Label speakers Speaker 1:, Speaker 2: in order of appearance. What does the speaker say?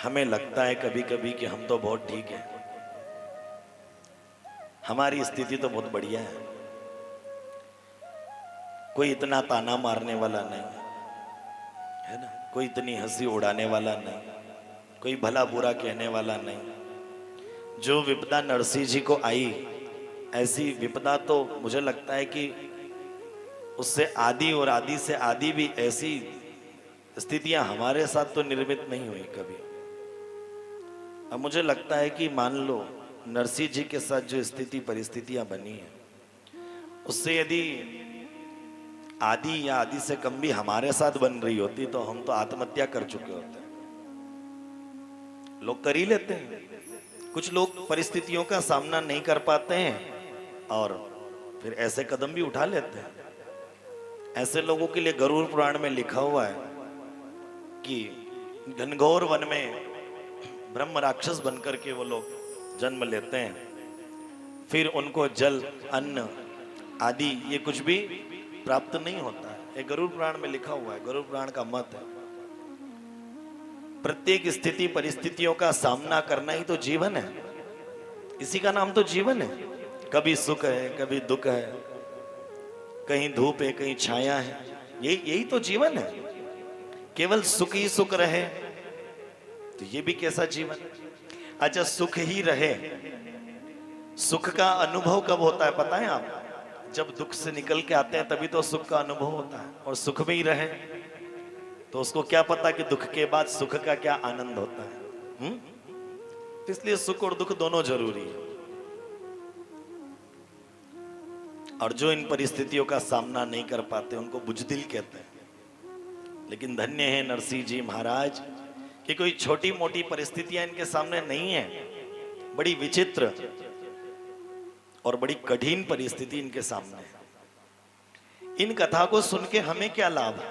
Speaker 1: हमें लगता है कभी कभी कि हम तो बहुत ठीक हैं, हमारी स्थिति तो बहुत बढ़िया है, कोई इतना ताना मारने वाला नहीं है ना, कोई इतनी हंसी उड़ाने वाला नहीं, कोई भला बुरा कहने वाला नहीं। जो विपदा नरसिंह जी को आई, ऐसी विपदा तो मुझे लगता है कि उससे आदि और आदि से आदि भी ऐसी स्थितियां हमारे साथ तो निर्मित नहीं हुई कभी। अब मुझे लगता है कि मान लो नरसिंह जी के साथ जो स्थिति परिस्थितियां बनी है, उससे यदि आदि या आदि से कम भी हमारे साथ बन रही होती तो हम तो आत्महत्या कर चुके होते। लोग कर ही लेते हैं, कुछ लोग परिस्थितियों का सामना नहीं कर पाते हैं और फिर ऐसे कदम भी उठा लेते हैं। ऐसे लोगों के लिए गरुड़ पुराण में लिखा हुआ है कि घनघोर वन में ब्रह्म राक्षस बनकर के वो लोग जन्म लेते हैं, फिर उनको जल अन्न आदि ये कुछ भी प्राप्त नहीं होता है। ये गरुड़ पुराण में लिखा हुआ है, गरुड़ पुराण का मत है। प्रत्येक स्थिति परिस्थितियों का सामना करना ही तो जीवन है, इसी का नाम तो जीवन है। कभी सुख है, कभी दुख है, कहीं धूप है, कहीं छाया है, यही तो जीवन है। केवल सुख ही सुख रहे तो ये भी कैसा जीवन। अच्छा, सुख ही रहे, सुख का अनुभव कब होता है पता है आप? जब दुख से निकल के आते हैं तभी तो सुख का अनुभव होता है। और सुख में ही रहे तो उसको क्या पता कि दुख के बाद सुख का क्या आनंद होता है। इसलिए सुख और दुख दोनों जरूरी है। और जो इन परिस्थितियों का सामना नहीं कर पाते उनको बुजदिल कहते हैं। लेकिन धन्य है नरसिंह जी महाराज कि कोई छोटी मोटी परिस्थितियां इनके सामने नहीं है, बड़ी विचित्र और बड़ी कठिन परिस्थिति इनके सामने है। इन कथा को सुन के हमें क्या लाभ है?